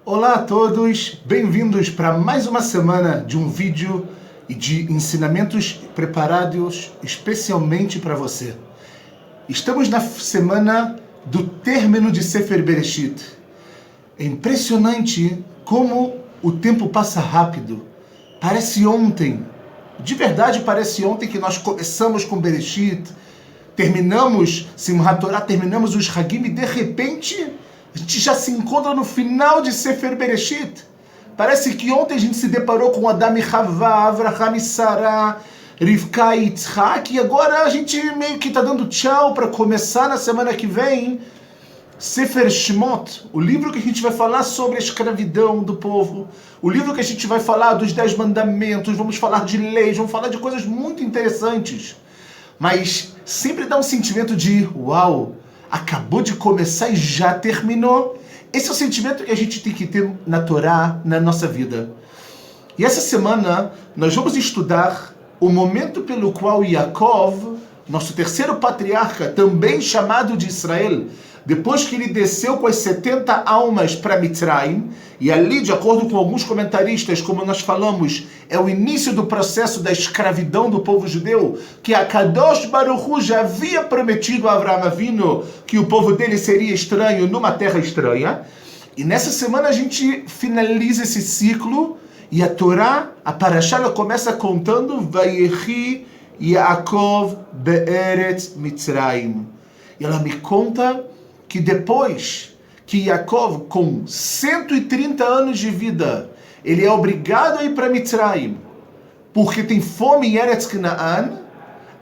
Olá a todos, bem-vindos para mais uma semana de um vídeo e de ensinamentos preparados especialmente para você. Estamos na semana do término de Sefer Bereshit. É impressionante como o tempo passa rápido. Parece ontem, de verdade parece ontem que nós começamos com Bereshit, terminamos Simchat Torah, terminamos os Hagim e de repente a gente já se encontra no final de Sefer Bereshit. Parece que ontem a gente se deparou com Adam e Havá, Avraham e Sarah, Rivka e Yitzhak, e agora a gente meio que está dando tchau para começar na semana que vem Sefer Shemot, o livro que a gente vai falar sobre a escravidão do povo, o livro que a gente vai falar dos 10 mandamentos, vamos falar de leis, vamos falar de coisas muito interessantes. Mas sempre dá um sentimento de uau, acabou de começar e já terminou. Esse é o sentimento que a gente tem que ter na Torá, na nossa vida. E essa semana nós vamos estudar o momento pelo qual Yaakov, nosso terceiro patriarca, também chamado de Israel, depois que ele desceu com as 70 almas para Mitzrayim, e ali, de acordo com alguns comentaristas, como nós falamos, é o início do processo da escravidão do povo judeu, que a Kadosh Baruch Hu já havia prometido a Avraham Avinu que o povo dele seria estranho numa terra estranha. E nessa semana a gente finaliza esse ciclo, e a Torá, a Parashá, ela começa contando Vayechi Yaakov Be'eretz Mitzrayim. E ela me conta que depois que Yaakov, com 130 anos de vida, ele é obrigado a ir para Mitzrayim, porque tem fome em Eretz Canaan,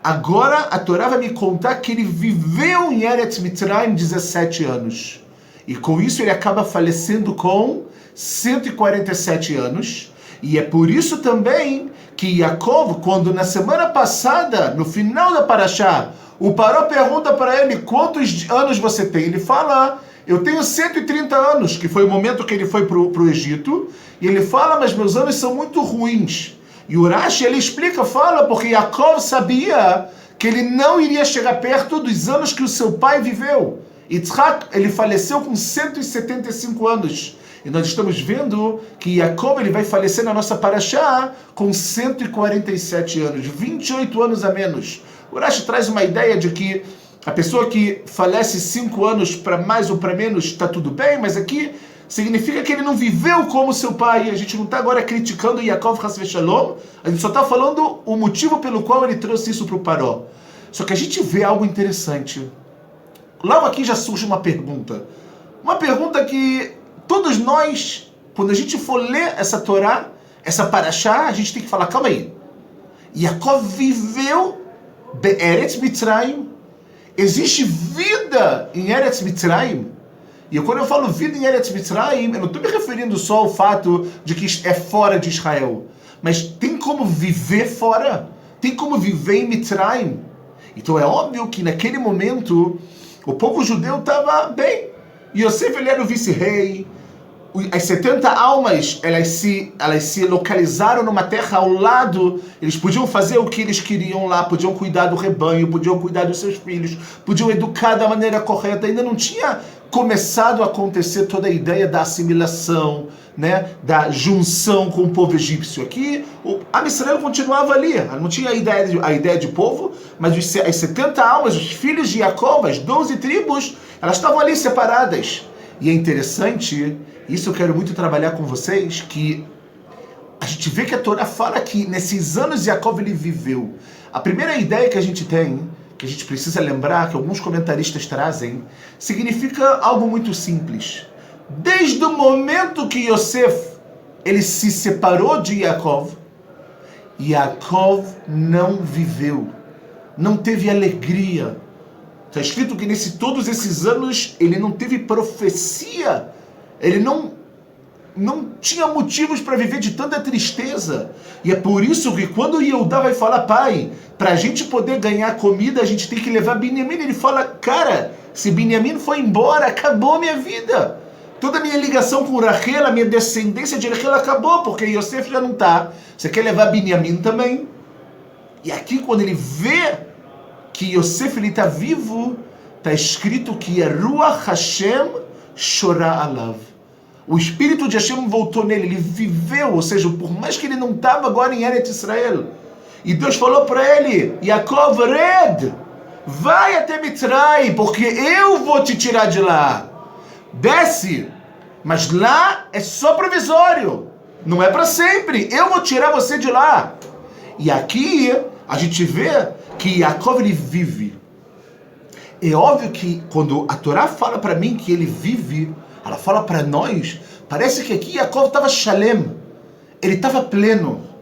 agora a Torá vai me contar que ele viveu em Eretz Mitzrayim 17 anos. E com isso ele acaba falecendo com 147 anos. E é por isso também que Yaakov, quando na semana passada, no final da Parashá, o Paró pergunta para ele quantos anos você tem. Ele fala, eu tenho 130 anos, que foi o momento que ele foi para o Egito. E ele fala, mas meus anos são muito ruins. E o Rashi, ele explica, fala, porque Yaakov sabia que ele não iria chegar perto dos anos que o seu pai viveu. Yitzhak, ele faleceu com 175 anos. E nós estamos vendo que Yaakov, ele vai falecer na nossa Parashá com 147 anos, 28 anos a menos. O Rashi traz uma ideia de que a pessoa que falece 5 anos para mais ou para menos está tudo bem, mas aqui significa que ele não viveu como seu pai. A gente não está agora criticando Yaakov Chas V'Shalom, a gente só está falando o motivo pelo qual ele trouxe isso para o Paró. Só que a gente vê algo interessante. Logo aqui já surge uma pergunta que todos nós, quando a gente for ler essa Torá, essa Parashá, a gente tem que falar, calma aí, Yaakov viveu Be'eretz Mitzrayim? Existe vida em Eretz Mitzrayim? E quando eu falo vida em Eretz Mitzrayim, eu não estou me referindo só ao fato de que é fora de Israel, mas tem como viver fora? Tem como viver em Mitzrayim? Então é óbvio que naquele momento o povo judeu estava bem. Yosef, ele era o vice-rei. As 70 almas, elas se localizaram numa terra ao lado. Eles podiam fazer o que eles queriam lá, podiam cuidar do rebanho, podiam cuidar dos seus filhos, podiam educar da maneira correta. Ainda não tinha começado a acontecer toda a ideia da assimilação, né, da junção com o povo egípcio. Aqui, a Israel continuava ali, não tinha a ideia de povo, mas as 70 almas, os filhos de Jacó, as 12 tribos, elas estavam ali separadas. E é interessante, isso eu quero muito trabalhar com vocês, que a gente vê que a Torá fala que nesses anos Yaakov ele viveu. A primeira ideia que a gente tem, que a gente precisa lembrar, que alguns comentaristas trazem, significa algo muito simples. Desde o momento que Yosef ele se separou de Yaakov, Yaakov não viveu, não teve alegria. Está escrito que todos esses anos ele não teve profecia, ele não tinha motivos para viver de tanta tristeza. E é por isso que quando Yehudá vai falar, pai, para a gente poder ganhar comida, a gente tem que levar Binyamin. Ele fala, cara, Se Binyamin foi embora, acabou minha vida. Toda a minha ligação com Rachel, a minha descendência de Rachel acabou, porque Yosef já não está. Você quer levar Binyamin também? E aqui, quando ele vê que Yosef está vivo, está escrito que Ruach Hashem Shora Alav. O Espírito de Hashem voltou nele, ele viveu, ou seja, por mais que ele não estava agora em Eretz Israel. E Deus falou para ele, Yaakov, red, vai até Mitzrayim, porque eu vou te tirar de lá. Desce, mas lá é só provisório, não é para sempre, eu vou tirar você de lá. E aqui a gente vê que Yaakov ele vive. É óbvio que quando a Torá fala para mim que ele vive, ela fala para nós, parece que aqui Yaakov estava shalem, ele estava pleno.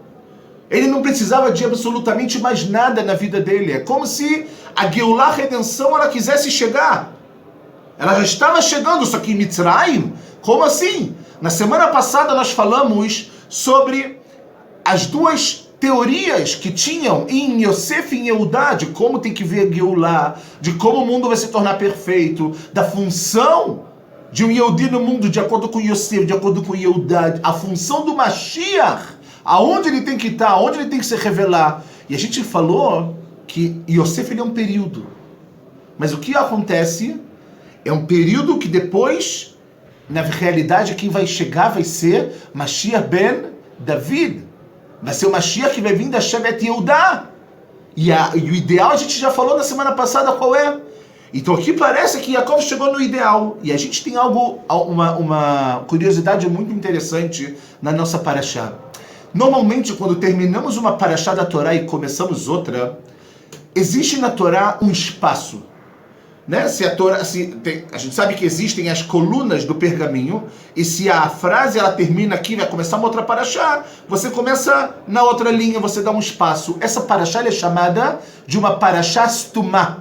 Ele não precisava de absolutamente mais nada na vida dele. É como se a Geulah, a redenção, ela quisesse chegar. Ela já estava chegando, só que em Mitzrayim, como assim? Na semana passada nós falamos sobre as duas teorias que tinham em Yosef e em Yehudá, de como tem que ver a Geulah, de como o mundo vai se tornar perfeito, da função de um Yehudi no mundo, de acordo com Yosef, de acordo com Yehudá, a função do Mashiach, aonde ele tem que estar, aonde ele tem que se revelar. E a gente falou que Yosef ele é um período. Mas o que acontece é um período que depois, na realidade, quem vai chegar vai ser Mashiach ben David. Vai ser o Mashiach que vai vir da Shevet Yehudá. E o ideal a gente já falou na semana passada qual é. Então aqui parece que Yaakov chegou no ideal. E a gente tem uma curiosidade muito interessante na nossa paraxá. Normalmente, quando terminamos uma paraxá da Torá e começamos outra, existe na Torá um espaço. Né? Se a Torá, a gente sabe que existem as colunas do pergaminho, e se a frase ela termina aqui, vai começar uma outra paraxá, você começa na outra linha, você dá um espaço. Essa paraxá é chamada de uma paraxá stumá.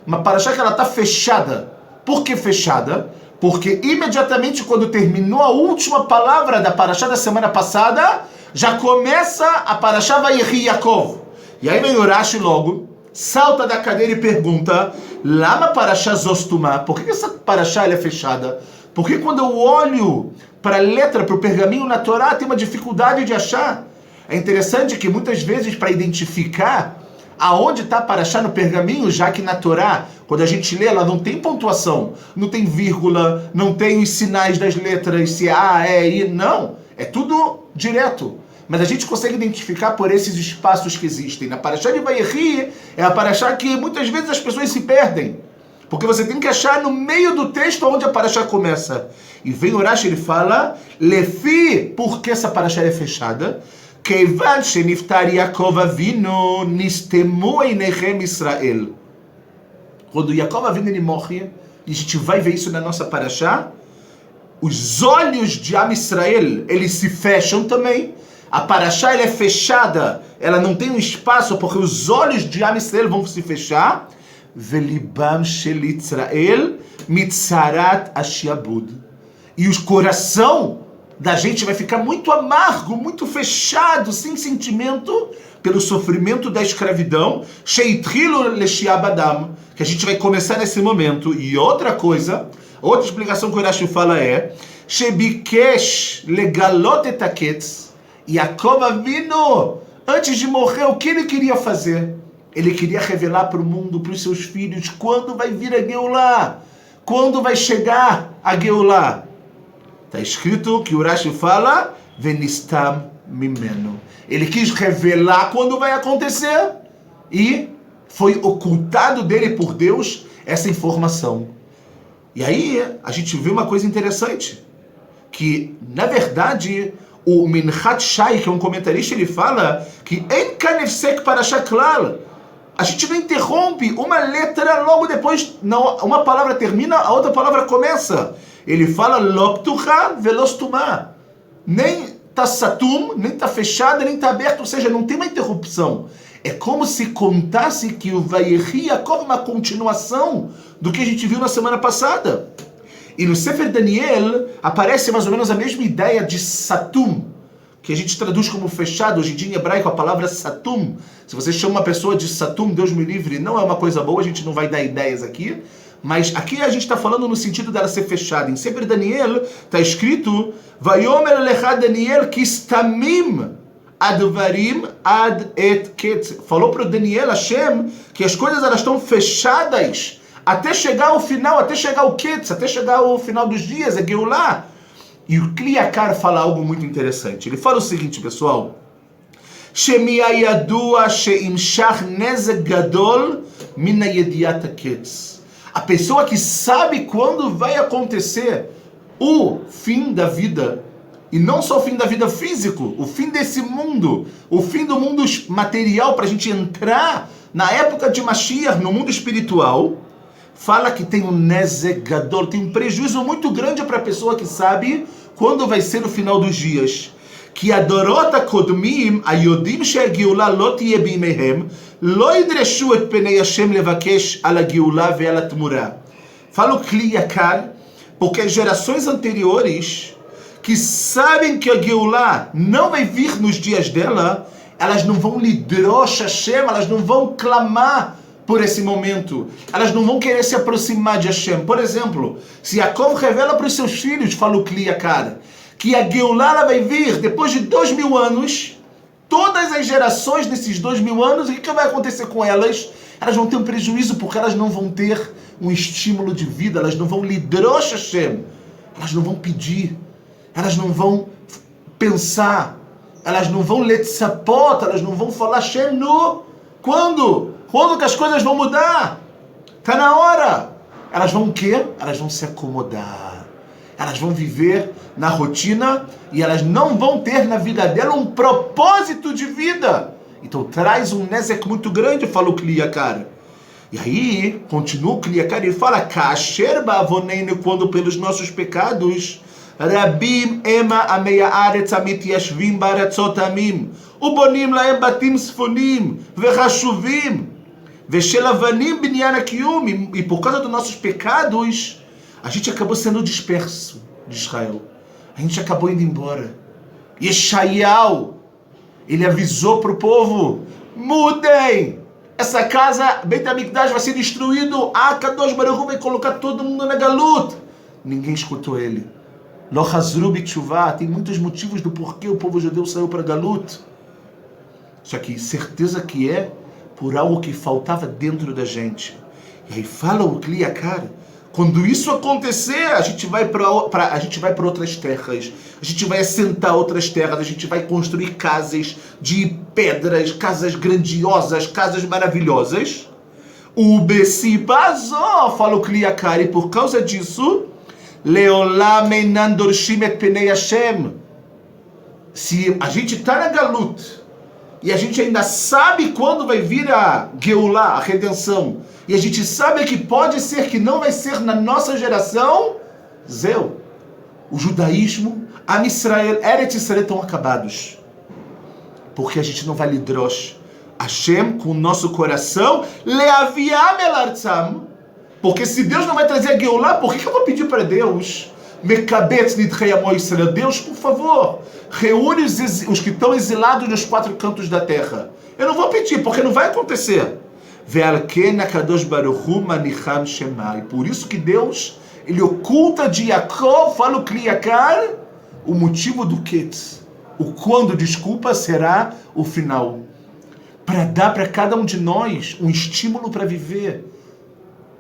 Uma paraxá que ela está fechada. Por que fechada? Porque imediatamente quando terminou a última palavra da paraxá da semana passada, já começa a paraxá Vayechi Yaakov. E aí vem o Rashi logo, salta da cadeira e pergunta, Lama paraxá zostumá? Por que essa paraxá é fechada? Porque quando eu olho para a letra, para o pergaminho na Torá, tem uma dificuldade de achar. É interessante que muitas vezes para identificar aonde está a paraxá no pergaminho, já que na Torá, quando a gente lê, ela não tem pontuação, não tem vírgula, não tem os sinais das letras, se A, E, I, não. É tudo direto. Mas a gente consegue identificar por esses espaços que existem. Na paraxá de Vayechi, é a paraxá que muitas vezes as pessoas se perdem. Porque você tem que achar no meio do texto onde a paraxá começa. E vem o Rashi, ele fala, Lefi, por que essa paraxá é fechada? Keivan sheniftar Yaakov Avinu nistemu einechem Israel. Quando Yaakov Avinu ele morre, e a gente vai ver isso na nossa paraxá, os olhos de Am Israel, eles se fecham também. A paraxá ela é fechada, ela não tem um espaço, porque os olhos de Am Israel vão se fechar. Velibam shel Israel mitzarat ashiabud. E o coração da gente vai ficar muito amargo, muito fechado, sem sentimento, pelo sofrimento da escravidão, sheitrilu leshiabadam, que a gente vai começar nesse momento. E outra coisa, outra explicação que o Rashi fala é, shebikesh legalot et haketz, Yaakov Avinu, antes de morrer, o que ele queria fazer? Ele queria revelar para o mundo, para os seus filhos, quando vai vir a Geulah, quando vai chegar a Geulah. Está escrito que o Rashi fala, Venistam mimeno. Ele quis revelar quando vai acontecer e foi ocultado dele por Deus essa informação. E aí a gente vê uma coisa interessante, que na verdade o Minchat Shai, que é um comentarista, ele fala que En kanefsek parasha klal. A gente não interrompe uma letra logo depois, não, uma palavra termina, a outra palavra começa. Ele fala Loptucha velostumá. Nem está satum, nem está fechada, nem está aberto, ou seja, não tem uma interrupção. É como se contasse que o Vayechi Yaakov é uma continuação do que a gente viu na semana passada. E no Sefer Daniel aparece mais ou menos a mesma ideia de satum, que a gente traduz como fechado. Hoje em dia em hebraico a palavra satum, se você chama uma pessoa de satum, Deus me livre, não é uma coisa boa, a gente não vai dar ideias aqui, Mas aqui a gente está falando no sentido dela ser fechada. Em Sefer Daniel está escrito: Vayomer lecha Daniel kistamim advarim ad et ketz. Falou para o Daniel, Hashem, que as coisas elas estão fechadas até chegar ao final, até chegar ao ketz, até chegar ao final dos dias, a Geulah. E o Kli Yakar fala algo muito interessante. Ele fala o seguinte, pessoal: Shemiya yadua sheimshach nezek gadol min yediat haketz. A pessoa que sabe quando vai acontecer o fim da vida, e não só o fim da vida físico, o fim desse mundo, o fim do mundo material, para a gente entrar na época de Mashiach, no mundo espiritual, fala que tem um nezek gadol, tem um prejuízo muito grande para a pessoa que sabe quando vai ser o final dos dias. Que הדורות הקודמים, היודעים שהגאולה לא תהיה בימיהם, לא ידרשו את פני השם לבקש על הגאולה ועל התמורה. Fala o Kli Yakar, porque as gerações anteriores, que sabem que a Geulah não vai vir nos dias dela, elas não vão lidrosh Hashem, elas não vão clamar por esse momento. Elas não vão querer se aproximar de Hashem. Por exemplo, se Yaakov revela para os seus filhos, fala o Kli Yakar, que a Geulah vai vir depois de 2000 anos, todas as gerações desses 2000 anos, o que vai acontecer com elas? Elas vão ter um prejuízo porque elas não vão ter um estímulo de vida, elas não vão lidrosh Hashem, elas não vão pedir, elas não vão pensar, elas não vão letzapot, elas não vão falar Hashem no... Quando? Quando que as coisas vão mudar? Está na hora. Elas vão o quê? Elas vão se acomodar. Elas vão viver na rotina e elas não vão ter na vida dela um propósito de vida. Então traz um nezek muito grande, fala o Kli Yakar. E aí, continua o Kli Yakar e fala: Kasher ba'avoneinu, quando pelos nossos pecados, Rabim ema amei haaretz amitiashvim ba'aratzot amim, ubonim lahem batim sfonim, vechashuvim, veshel avanim binyan hakiyum. E por causa dos nossos pecados, a gente acabou sendo disperso de Israel. A gente acabou indo embora. Yeshayahu, ele avisou para o povo: mudem! Essa casa, Beit HaMikdash, vai ser destruído. Kadosh Baruch Hu vai colocar todo mundo na galut. Ninguém escutou ele. Lo chazru b'tshuvah. Tem muitos motivos do porquê o povo judeu saiu para galut. Só que certeza que é por algo que faltava dentro da gente. E aí fala o Kli Yakar: quando isso acontecer, a gente vai para outras terras, a gente vai assentar outras terras, a gente vai construir casas de pedras, casas grandiosas, casas maravilhosas. O Besibazó, fala o Kli Yakar, e por causa disso, Leolam einan dorshim et penei Hashem. Se a gente está na galut e a gente ainda sabe quando vai vir a Geulah, a redenção, e a gente sabe que pode ser que não vai ser na nossa geração, Zeu, o judaísmo, Am Israel, Eretz Israel estão acabados. Porque a gente não vai lidrosh Hashem com o nosso coração, Leaviam el artzam. Porque se Deus não vai trazer a Geulah, por que eu vou pedir para Deus? Mekabetz nidchei amo Israel. Deus, por favor, reúne os que estão exilados nos 4 cantos da terra. Eu não vou pedir, porque não vai acontecer. Por isso que Deus, ele oculta de Yaakov, fala o Kli Yakar, o motivo do Ketz. O quando, desculpa, será o final. Para dar para cada um de nós um estímulo para viver.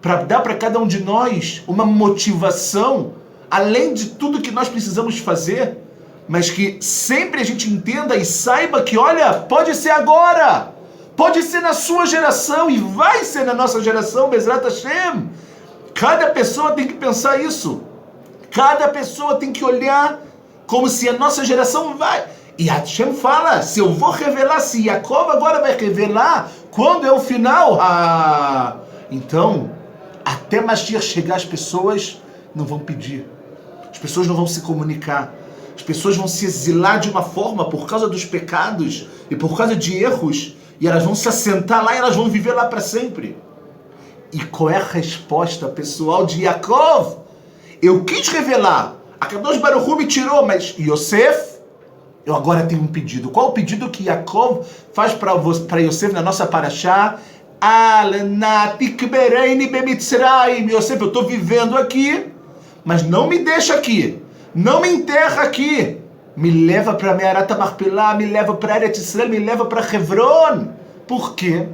Para dar para cada um de nós uma motivação, além de tudo que nós precisamos fazer, mas que sempre a gente entenda e saiba que, olha, pode ser agora, pode ser na sua geração e vai ser na nossa geração, Bezrat Hashem. Cada pessoa tem que pensar isso. Cada pessoa tem que olhar como se a nossa geração vai. E Hashem fala: se eu vou revelar, se Yaakov agora vai revelar, quando é o final? Então, até Mashiach chegar, as pessoas não vão pedir. As pessoas não vão se comunicar. As pessoas vão se exilar de uma forma por causa dos pecados e por causa de erros. E elas vão se assentar lá e elas vão viver lá para sempre. E qual é a resposta pessoal de Yaakov? Eu quis revelar. A Kadosh Baruch Hu me tirou, mas Yosef, eu agora tenho um pedido. Qual o pedido que Yaakov faz para Yosef na nossa paraxá? Yosef, eu estou vivendo aqui, mas não me deixa aqui. Não me enterra aqui. Me leva para Me'arat HaMachpelah, me leva para Eretz Israel, me leva para Hebron. Por quê?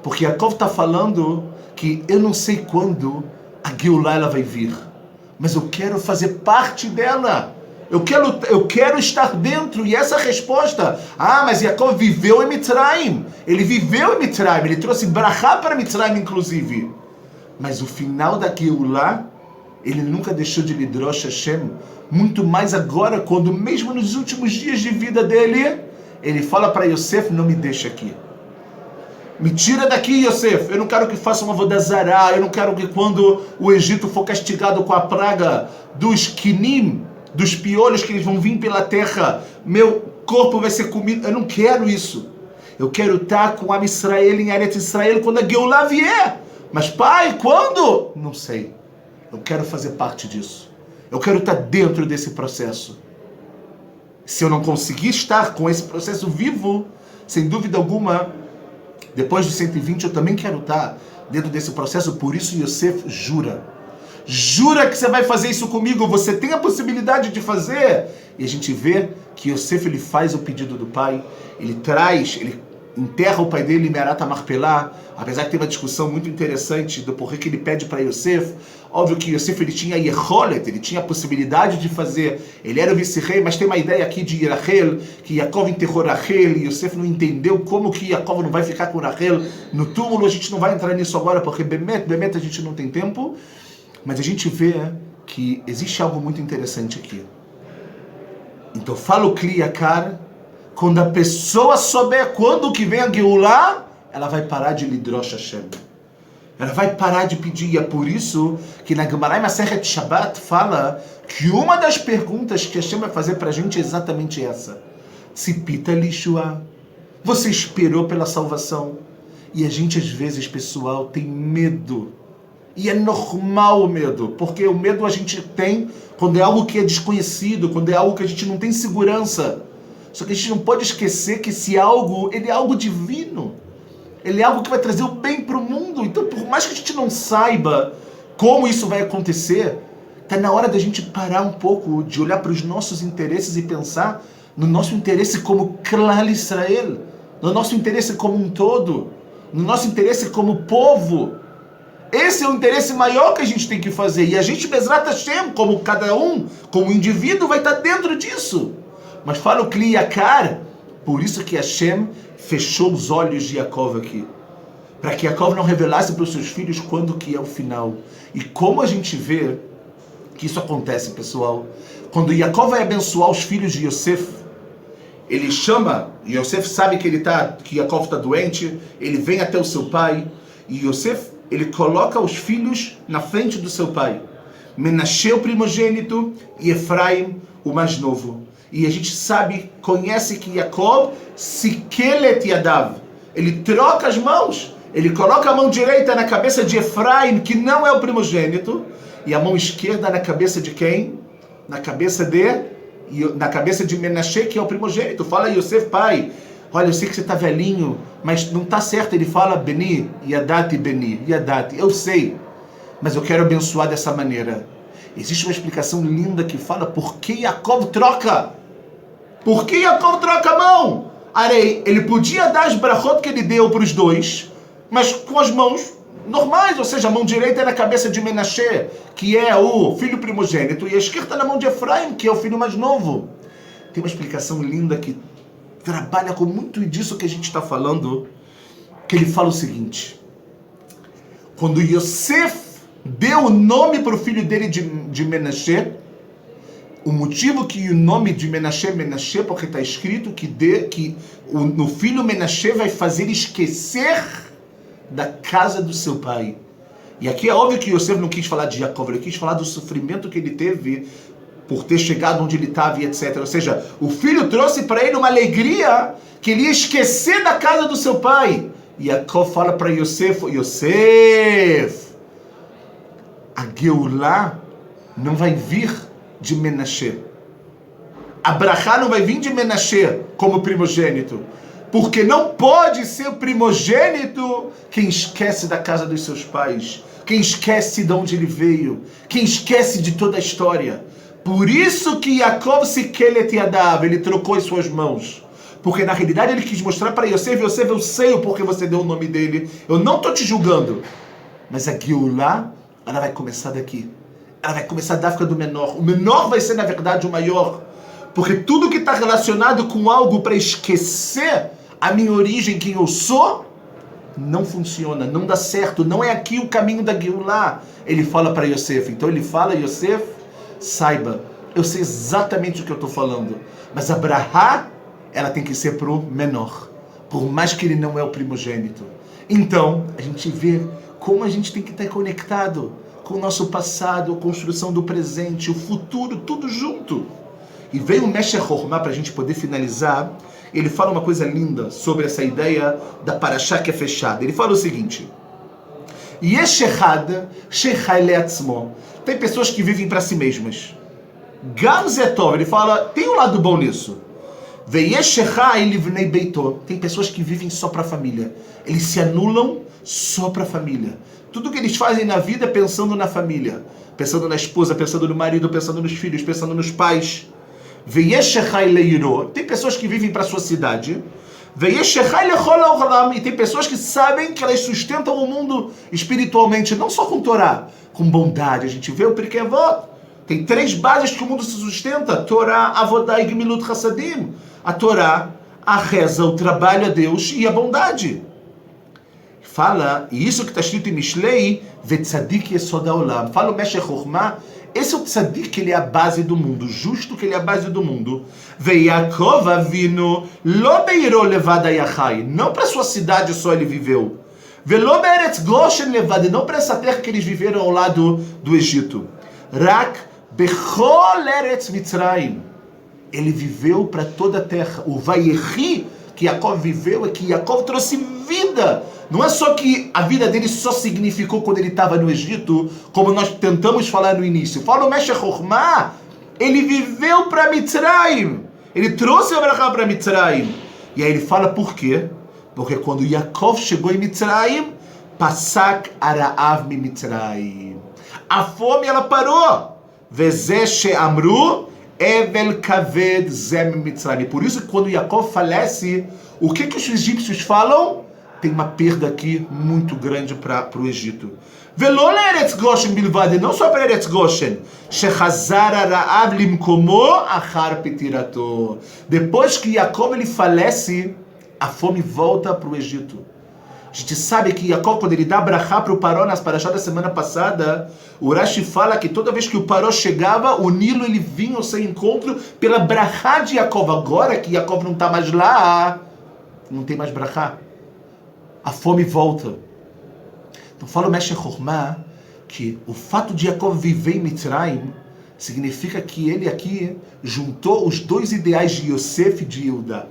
Porque Yaakov está falando que eu não sei quando a Geulah ela vai vir, mas eu quero fazer parte dela. Eu quero estar dentro. E essa resposta, mas Yaakov viveu em Mitzrayim. Ele viveu em Mitzrayim, ele trouxe brachá para Mitzrayim, inclusive. Mas o final da Geulah, ele nunca deixou de lidrosh Hashem. Muito mais agora, quando mesmo nos últimos dias de vida dele, ele fala para Yosef, não me deixa aqui. Me tira daqui, Yosef. Eu não quero que faça uma avodah zará. Eu não quero que quando o Egito for castigado com a praga dos quinim, dos piolhos que eles vão vir pela terra, meu corpo vai ser comido. Eu não quero isso. Eu quero estar com a Israel em Eretz Israel quando a Geulah vier. Mas pai, quando? Não sei. Eu quero fazer parte disso. Eu quero estar dentro desse processo. Se eu não conseguir estar com esse processo vivo, sem dúvida alguma, depois dos 120 eu também quero estar dentro desse processo. Por isso Yosef jura. Jura que você vai fazer isso comigo. Você tem a possibilidade de fazer. E a gente vê que Yosef ele faz o pedido do pai. Ele enterra o pai dele em Me'arat HaMachpelah. Apesar que tem uma discussão muito interessante do porquê que ele pede para Yosef. Óbvio que Yosef ele tinha Yeholet, ele tinha a possibilidade de fazer. Ele era o vice-rei, mas tem uma ideia aqui de Rachel, que Yaakov enterrou Rachel e Yosef não entendeu como que Yaakov não vai ficar com Rachel no túmulo. A gente não vai entrar nisso agora, porque Bemet a gente não tem tempo. Mas a gente vê que existe algo muito interessante aqui. Então fala o Kli Yakar, quando a pessoa souber quando que vem a Geulah, ela vai parar de lidrosh Hashem. Ela vai parar de pedir. E é por isso que na Gemara em Masechet Shabbat fala que uma das perguntas que Hashem vai fazer para a gente é exatamente essa. Tzipita lishua. Você esperou pela salvação? E a gente às vezes, pessoal, tem medo. E é normal o medo, porque o medo a gente tem quando é algo que é desconhecido, quando é algo que a gente não tem segurança. Só que a gente não pode esquecer que esse algo, ele é algo divino. Ele é algo que vai trazer o bem para o mundo. Então, por mais que a gente não saiba como isso vai acontecer, está na hora da gente parar um pouco, de olhar para os nossos interesses e pensar no nosso interesse como Klal Israel, no nosso interesse como um todo, no nosso interesse como povo. Esse é o interesse maior que a gente tem que fazer. E a gente, Bezrat Hashem, como cada um, como indivíduo, vai estar dentro disso. Mas fala o Kli Yakar, por isso que Hashem fechou os olhos de Yaakov aqui. Para que Yaakov não revelasse para os seus filhos quando que é o final. E como a gente vê que isso acontece, pessoal. Quando Yaakov vai abençoar os filhos de Yosef, ele chama, Yosef sabe que Yaakov está doente, ele vem até o seu pai, e Yosef, ele coloca os filhos na frente do seu pai. Menashe, o primogênito, e Efraim, o mais novo. E a gente sabe, conhece que Yaakov, Sikelet Yadav, ele troca as mãos, ele coloca a mão direita na cabeça de Efraim, que não é o primogênito, e a mão esquerda na cabeça de quem? Na cabeça de Menashe, que é o primogênito. Fala Yosef, pai, olha, eu sei que você está velhinho, mas não está certo. Ele fala, Beni, Yadati, eu sei, mas eu quero abençoar dessa maneira. Existe uma explicação linda que fala por que Yaakov troca. Por que Yaakov troca a mão? Arei, ele podia dar as brachot que ele deu para os dois, mas com as mãos normais, ou seja, a mão direita é na cabeça de Menashe, que é o filho primogênito, e a esquerda na mão de Efraim, que é o filho mais novo. Tem uma explicação linda que trabalha com muito disso que a gente está falando, que ele fala o seguinte: quando Yosef deu o nome para o filho dele de Menashe, o motivo que o nome de Menashe é Menashe, porque está escrito que o filho Menashe vai fazer esquecer da casa do seu pai. E aqui é óbvio que Yosef não quis falar de Jacob, ele quis falar do sofrimento que ele teve por ter chegado onde ele estava e etc. Ou seja, o filho trouxe para ele uma alegria que ele ia esquecer da casa do seu pai. E Jacob fala para Yosef, a Geulah não vai vir de Menashe. A Brachá não vai vir de Menashe como primogênito. Porque não pode ser primogênito quem esquece da casa dos seus pais, quem esquece de onde ele veio, quem esquece de toda a história. Por isso que Yaakov se kelet yadav, ele trocou as suas mãos. Porque na realidade ele quis mostrar para Yosef, Yosef, eu sei o porquê você deu o nome dele, eu não estou te julgando. Mas a Geulah, ela vai começar daqui. Ela vai começar da África do menor. O menor vai ser na verdade o maior. Porque tudo que está relacionado com algo para esquecer a minha origem, quem eu sou, não funciona, não dá certo, não é aqui o caminho da Geulah. Ele fala para Yosef, então ele fala, Yosef, saiba, eu sei exatamente o que eu estou falando, mas a Brahá, ela tem que ser pro menor, por mais que ele não é o primogênito. Então, a gente vê como a gente tem que estar conectado com o nosso passado, a construção do presente, o futuro, tudo junto. E veio o Meshech Chokhmah para a gente poder finalizar. Ele fala uma coisa linda sobre essa ideia da Parashá que é fechada. Ele fala o seguinte: Yesh echad shechai le'atzmo. Tem pessoas que vivem para si mesmas. Gam zetov, ele fala, tem um lado bom nisso. Veyesh echai livnei beito. Tem pessoas que vivem só para a família. Eles se anulam só para a família. Tudo que eles fazem na vida é pensando na família. Pensando na esposa, pensando no marido, pensando nos filhos, pensando nos pais. Tem pessoas que vivem para a sua cidade. E tem pessoas que sabem que elas sustentam o mundo espiritualmente, não só com Torá, com bondade. A gente vê o Pirkei Avot. Tem 3 bases que o mundo se sustenta: Torá, Avodah e Gemilut Hassadim. A Torá, a reza, o trabalho a Deus e a bondade. Fala, e isso que está escrito em Mishlei, Vetzadik Yesod Haolam. Fala o Meshech Chokhmah. Esse é o tzadik, que ele é a base do mundo, justo que ele é a base do mundo. Ve'Yaakov Avinu lo beiro levad hayachai, não para sua cidade só ele viveu. Ve'lo be'eretz Goshen levad, não para essa terra que eles viveram ao lado do Egito. Rak bechol eretz Mitzrayim, ele viveu para toda a terra. O Vayechi que Yaakov viveu é que Yaakov trouxe vida. Não é só que a vida dele só significou quando ele estava no Egito, como nós tentamos falar no início. Fala o Meshech Chokhmah, ele viveu para Mitzrayim. Ele trouxe a Brachá para Mitzrayim. E aí ele fala por quê? Porque quando Yaakov chegou em Mitzrayim, Pasak Araav mi Mitzrayim. A fome ela parou. Vezeh she'amru Evel Kaved Zem Mitzrayim. Por isso que quando Yaakov falece, o que os egípcios falam? Tem uma perda aqui muito grande para o Egito. Velo le'eretz Goshen bilvad, não só para Eretz Goshen. Shechazar Araav limkomo achar petirato. Depois que Yaakov ele falece, a fome volta para o Egito. A gente sabe que Yaakov, quando ele dá brachá para o Paró nas parashá da semana passada, o Rashi fala que toda vez que o Paró chegava, o Nilo ele vinha ao seu encontro pela brachá de Yaakov. Agora que Yaakov não está mais lá, não tem mais brachá. A fome volta. Então fala o Meshech Chokhmah que o fato de Yaakov viver em Mitzrayim significa que ele aqui juntou os 2 ideais de Yosef e de Yehuda.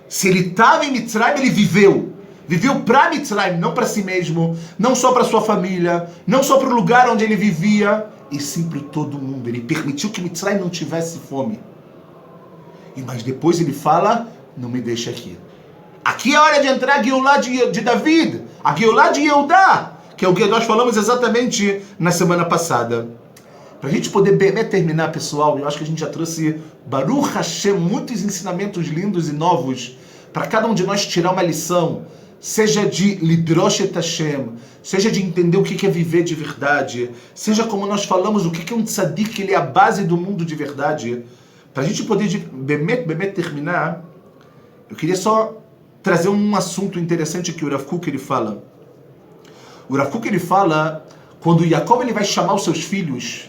Se ele estava em Mitzrayim, ele viveu. Viveu para Mitzrayim, não para si mesmo, não só para sua família, não só para o lugar onde ele vivia, e sim para todo mundo. Ele permitiu que Mitzrayim não tivesse fome. Mas depois ele fala, não me deixa aqui. Aqui é a hora de entrar a Geulah de David, a Geulah de Yehudá, que é o que nós falamos exatamente na semana passada. Para a gente poder bem terminar, pessoal, eu acho que a gente já trouxe, Baruch Hashem, muitos ensinamentos lindos e novos, para cada um de nós tirar uma lição, seja de Lidrosh et Hashem, seja de entender o que é viver de verdade, seja como nós falamos, o que é um tzadik, ele é a base do mundo de verdade. Para a gente poder bemet terminar, eu queria só trazer um assunto interessante que o Rav Kook ele fala. O Rav Kook ele fala, quando Yaakov ele vai chamar os seus filhos,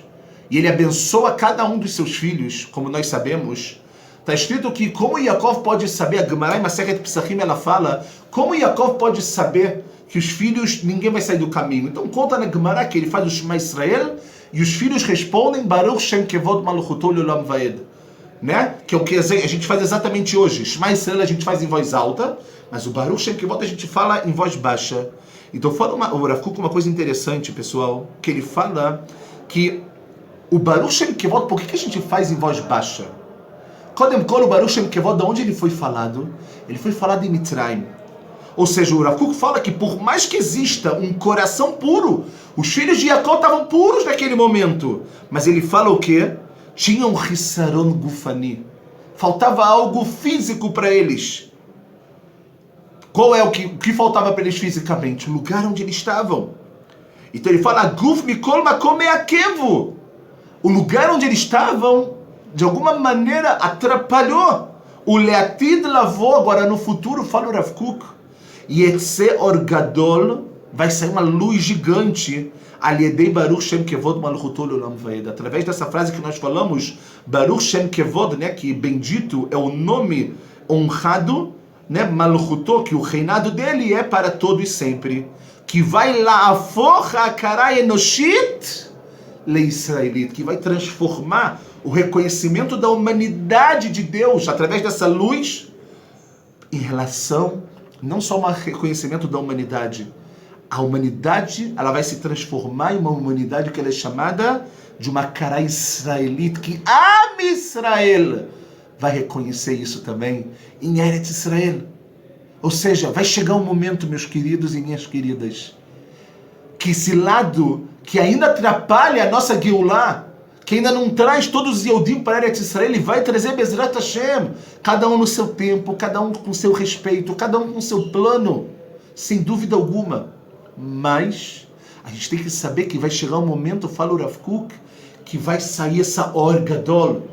e ele abençoa cada um dos seus filhos, como nós sabemos, está escrito que como Yaakov pode saber, a Gemara em Masechet Pesachim ela fala, como Yaakov pode saber que os filhos, ninguém vai sair do caminho. Então conta na Gemara que ele faz o Shema Israel, e os filhos respondem, Baruch Shem Kevod Maluchuto Leolam Vaed. Né? Que é o que a gente faz exatamente hoje. Shema Israel a gente faz em voz alta, mas o Baruch Shem Kevod a gente fala em voz baixa. Então fala o Rav Kook uma coisa interessante, pessoal, que ele fala que o Baruch Shem Kevod, por que a gente faz em voz baixa? Kodem Kol, o Baruch Shem Kevod, de onde ele foi falado? Ele foi falado em Mitzrayim. Ou seja, o Rav Kook fala que por mais que exista um coração puro, os filhos de Jacó estavam puros naquele momento. Mas ele fala o quê? Tinha um Hissaron Gufani. Faltava algo físico para eles. Qual é o que faltava para eles fisicamente? O lugar onde eles estavam. Então ele fala, Guf Mikol Makom Me'akevu. O lugar onde eles estavam, de alguma maneira, atrapalhou. O Leatid lavou, agora no futuro, fala o Rav Kook, Yetze Or Gadol, vai sair uma luz gigante, Aliedei Baruch Shem Kevod Malchuto Leolam Vaed. Através dessa frase que nós falamos, Baruch Shem Kevod, né, que bendito é o nome honrado, né, Malchuto, que o reinado dele é para todo e sempre, que vai lá aforra Karai Enoshit Leisraelit, que vai transformar o reconhecimento da humanidade de Deus através dessa luz em relação, não só um reconhecimento da humanidade, a humanidade ela vai se transformar em uma humanidade que ela é chamada de uma cara israelita, que Am Israel vai reconhecer isso também em Eretz Israel. Ou seja, vai chegar um momento, meus queridos e minhas queridas, que esse lado que ainda atrapalha a nossa Geulah, que ainda não traz todos os Yehudim para Eretz Israel, ele vai trazer Bezrat Hashem, cada um no seu tempo, cada um com seu respeito, cada um com seu plano, sem dúvida alguma. Mas a gente tem que saber que vai chegar um momento, fala o Rav Kook, que vai sair essa Or Gadol,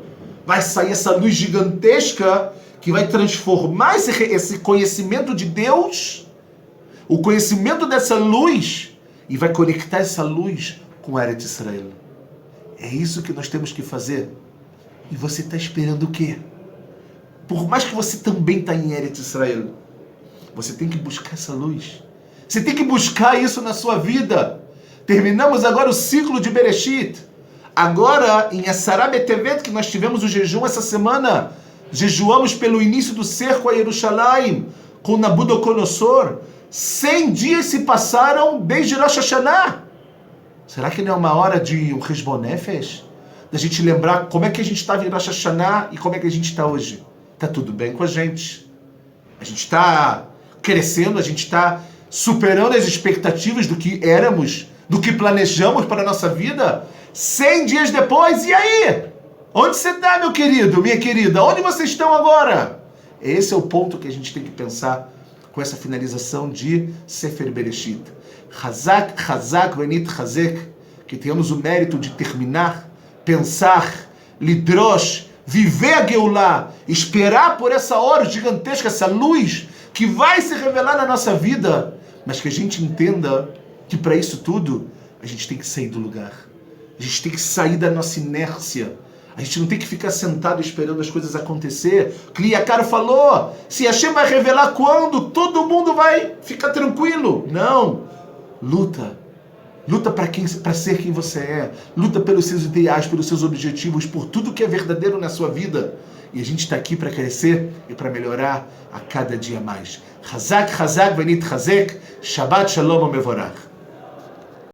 vai sair essa luz gigantesca que vai transformar esse conhecimento de Deus, o conhecimento dessa luz, e vai conectar essa luz com Eretz Israel. É isso que nós temos que fazer. E você está esperando o quê? Por mais que você também está em Eretz Israel, você tem que buscar essa luz. Você tem que buscar isso na sua vida. Terminamos agora o ciclo de Bereshit. Agora, em Asara Betevet, que nós tivemos o jejum essa semana, jejuamos pelo início do cerco a Jerusalém, com Nabucodonosor. 100 dias se passaram desde Rosh Hashanah. Será que não é uma hora de um Heshbon Nefesh? Da gente lembrar como é que a gente estava em Rosh Hashanah e como é que a gente está hoje. Está tudo bem com a gente. A gente está crescendo, a gente está superando as expectativas do que éramos, do que planejamos para a nossa vida. 100 dias depois, e aí? Onde você está, meu querido, minha querida? Onde vocês estão agora? Esse é o ponto que a gente tem que pensar com essa finalização de Sefer Bereshit. Hazak, Hazak, Venit Hazek, que tenhamos o mérito de terminar, pensar, lidrosh, viver a Geulah, esperar por essa hora gigantesca, essa luz que vai se revelar na nossa vida, mas que a gente entenda que para isso tudo a gente tem que sair do lugar, a gente tem que sair da nossa inércia. A gente não tem que ficar sentado esperando as coisas acontecer. Kliakar falou, se Hashem vai revelar quando, todo mundo vai ficar tranquilo. Não. Luta. Luta para ser quem você é. Luta pelos seus ideais, pelos seus objetivos, por tudo que é verdadeiro na sua vida. E a gente está aqui para crescer e para melhorar a cada dia mais. Hazak, Hazak, Venit Hazek. Shabbat Shalom Mevorach.